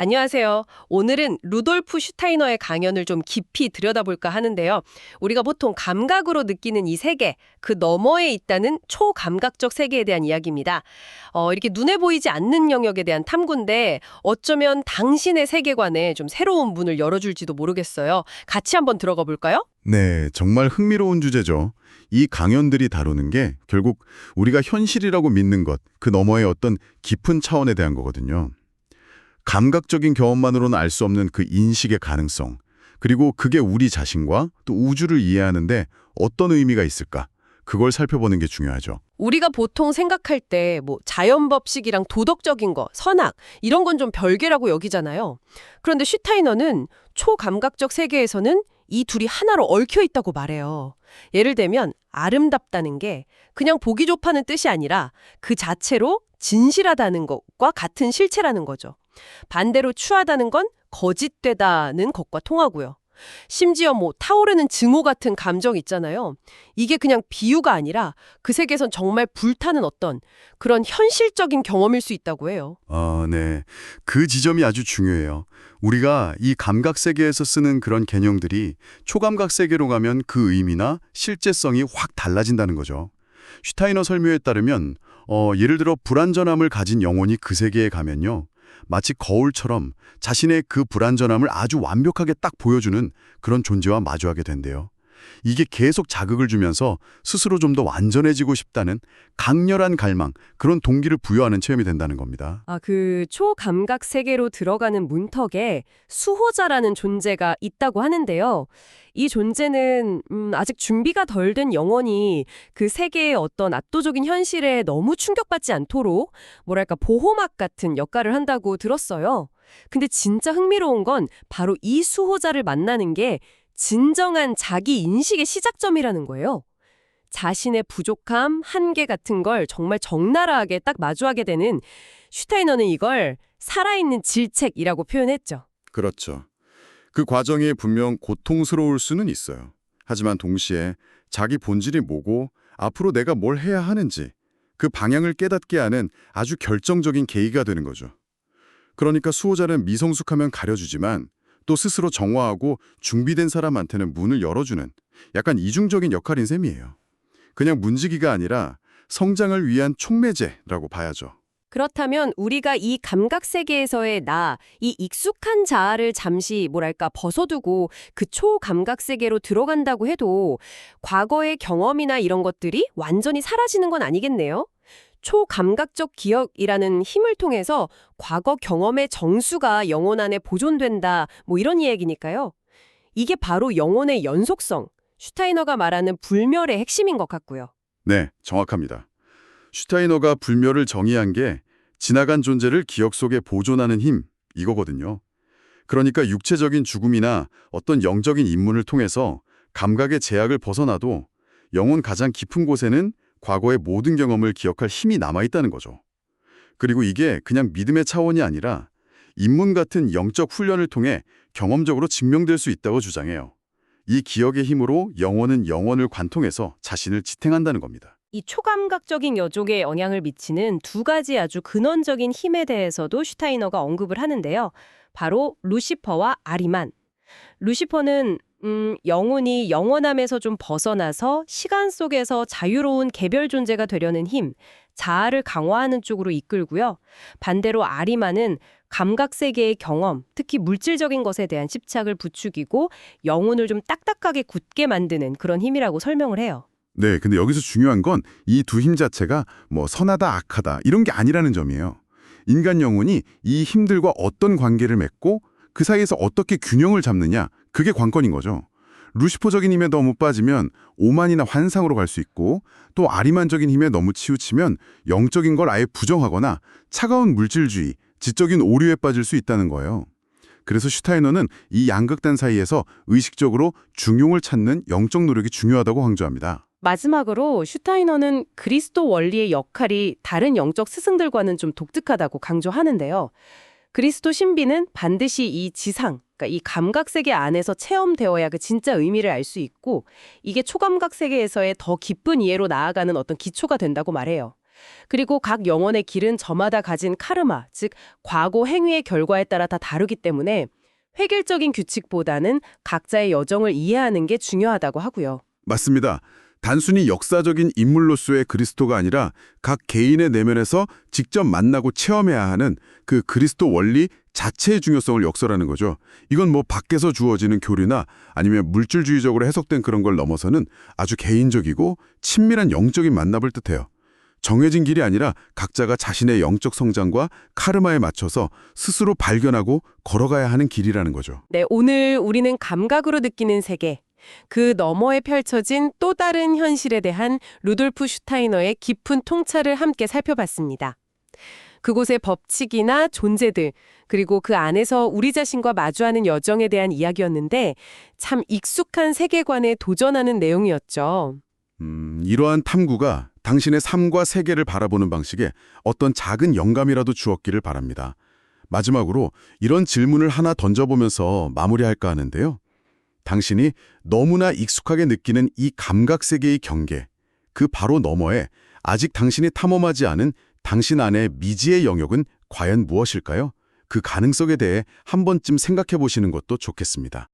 안녕하세요. 오늘은 루돌프 슈타이너의 강연을 좀 깊이 들여다볼까 하는데요. 우리가 보통 감각으로 느끼는 이 세계, 그 너머에 있다는 초감각적 세계에 대한 이야기입니다. 이렇게 눈에 보이지 않는 영역에 대한 탐구인데 어쩌면 당신의 세계관에 좀 새로운 문을 열어줄지도 모르겠어요. 같이 한번 들어가 볼까요? 네, 정말 흥미로운 주제죠. 이 강연들이 다루는 게 결국 우리가 현실이라고 믿는 것, 그 너머의 어떤 깊은 차원에 대한 거거든요. 감각적인 경험만으로는 알 수 없는 그 인식의 가능성, 그리고 그게 우리 자신과 또 우주를 이해하는데 어떤 의미가 있을까? 그걸 살펴보는 게 중요하죠. 우리가 보통 생각할 때 자연법칙이랑 도덕적인 거, 선악 이런 건 좀 별개라고 여기잖아요. 그런데 슈타이너는 초감각적 세계에서는 이 둘이 하나로 얽혀 있다고 말해요. 예를 들면 아름답다는 게 그냥 보기 좋다는 뜻이 아니라 그 자체로 진실하다는 것과 같은 실체라는 거죠. 반대로 추하다는 건 거짓되다는 것과 통하고요. 심지어 타오르는 증오 같은 감정 있잖아요. 이게 그냥 비유가 아니라 그 세계에선 정말 불타는 어떤 그런 현실적인 경험일 수 있다고 해요. 네. 그 지점이 아주 중요해요. 우리가 이 감각 세계에서 쓰는 그런 개념들이 초감각 세계로 가면 그 의미나 실제성이 확 달라진다는 거죠. 슈타이너 설명에 따르면 예를 들어 불완전함을 가진 영혼이 그 세계에 가면요. 마치 거울처럼 자신의 그 불완전함을 아주 완벽하게 딱 보여주는 그런 존재와 마주하게 된대요. 이게 계속 자극을 주면서 스스로 좀 더 완전해지고 싶다는 강렬한 갈망, 그런 동기를 부여하는 체험이 된다는 겁니다. 그 초감각 세계로 들어가는 문턱에 수호자라는 존재가 있다고 하는데요. 이 존재는 아직 준비가 덜 된 영혼이 그 세계의 어떤 압도적인 현실에 너무 충격받지 않도록 보호막 같은 역할을 한다고 들었어요. 근데 진짜 흥미로운 건 바로 이 수호자를 만나는 게 진정한 자기 인식의 시작점이라는 거예요. 자신의 부족함, 한계 같은 걸 정말 적나라하게 딱 마주하게 되는 슈타이너는 이걸 살아있는 질책이라고 표현했죠. 그렇죠. 그 과정이 분명 고통스러울 수는 있어요. 하지만 동시에 자기 본질이 뭐고 앞으로 내가 뭘 해야 하는지 그 방향을 깨닫게 하는 아주 결정적인 계기가 되는 거죠. 그러니까 수호자는 미성숙하면 가려주지만 또 스스로 정화하고 준비된 사람한테는 문을 열어주는 약간 이중적인 역할인 셈이에요. 그냥 문지기가 아니라 성장을 위한 촉매제라고 봐야죠. 그렇다면 우리가 이 감각 세계에서의 이 익숙한 자아를 잠시 벗어두고 그 초감각 세계로 들어간다고 해도 과거의 경험이나 이런 것들이 완전히 사라지는 건 아니겠네요? 초감각적 기억이라는 힘을 통해서 과거 경험의 정수가 영혼 안에 보존된다, 이런 이야기니까요. 이게 바로 영혼의 연속성, 슈타이너가 말하는 불멸의 핵심인 것 같고요. 네, 정확합니다. 슈타이너가 불멸을 정의한 게 지나간 존재를 기억 속에 보존하는 힘, 이거거든요. 그러니까 육체적인 죽음이나 어떤 영적인 입문을 통해서 감각의 제약을 벗어나도 영혼 가장 깊은 곳에는 과거의 모든 경험을 기억할 힘이 남아있다는 거죠. 그리고 이게 그냥 믿음의 차원이 아니라 입문 같은 영적 훈련을 통해 경험적으로 증명될 수 있다고 주장해요. 이 기억의 힘으로 영혼은 영혼을 관통해서 자신을 지탱한다는 겁니다. 이 초감각적인 여족에 영향을 미치는 두 가지 아주 근원적인 힘에 대해서도 슈타이너가 언급을 하는데요. 바로 루시퍼와 아리만. 루시퍼는 영혼이 영원함에서 좀 벗어나서 시간 속에서 자유로운 개별 존재가 되려는 힘, 자아를 강화하는 쪽으로 이끌고요. 반대로 아리만은 감각 세계의 경험, 특히 물질적인 것에 대한 집착을 부추기고 영혼을 좀 딱딱하게 굳게 만드는 그런 힘이라고 설명을 해요. 네, 근데 여기서 중요한 건 이 두 힘 자체가 선하다, 악하다 이런 게 아니라는 점이에요. 인간 영혼이 이 힘들과 어떤 관계를 맺고 그 사이에서 어떻게 균형을 잡느냐, 그게 관건인 거죠. 루시퍼적인 힘에 너무 빠지면 오만이나 환상으로 갈 수 있고 또 아리만적인 힘에 너무 치우치면 영적인 걸 아예 부정하거나 차가운 물질주의, 지적인 오류에 빠질 수 있다는 거예요. 그래서 슈타이너는 이 양극단 사이에서 의식적으로 중용을 찾는 영적 노력이 중요하다고 강조합니다. 마지막으로 슈타이너는 그리스도 원리의 역할이 다른 영적 스승들과는 좀 독특하다고 강조하는데요. 그리스도 신비는 반드시 이 지상, 그러니까 이 감각 세계 안에서 체험되어야 그 진짜 의미를 알 수 있고 이게 초감각 세계에서의 더 깊은 이해로 나아가는 어떤 기초가 된다고 말해요. 그리고 각 영혼의 길은 저마다 가진 카르마, 즉 과거 행위의 결과에 따라 다 다르기 때문에 획일적인 규칙보다는 각자의 여정을 이해하는 게 중요하다고 하고요. 맞습니다. 단순히 역사적인 인물로서의 그리스도가 아니라 각 개인의 내면에서 직접 만나고 체험해야 하는 그 그리스도 원리 자체의 중요성을 역설하는 거죠. 이건 뭐 밖에서 주어지는 교리나 아니면 물질주의적으로 해석된 그런 걸 넘어서는 아주 개인적이고 친밀한 영적인 만남을 뜻해요. 정해진 길이 아니라 각자가 자신의 영적 성장과 카르마에 맞춰서 스스로 발견하고 걸어가야 하는 길이라는 거죠. 네, 오늘 우리는 감각으로 느끼는 세계, 그 너머에 펼쳐진 또 다른 현실에 대한 루돌프 슈타이너의 깊은 통찰을 함께 살펴봤습니다. 그곳의 법칙이나 존재들, 그리고 그 안에서 우리 자신과 마주하는 여정에 대한 이야기였는데 참 익숙한 세계관에 도전하는 내용이었죠. 이러한 탐구가 당신의 삶과 세계를 바라보는 방식에 어떤 작은 영감이라도 주었기를 바랍니다. 마지막으로 이런 질문을 하나 던져보면서 마무리할까 하는데요. 당신이 너무나 익숙하게 느끼는 이 감각 세계의 경계, 그 바로 너머에 아직 당신이 탐험하지 않은 당신 안의 미지의 영역은 과연 무엇일까요? 그 가능성에 대해 한 번쯤 생각해 보시는 것도 좋겠습니다.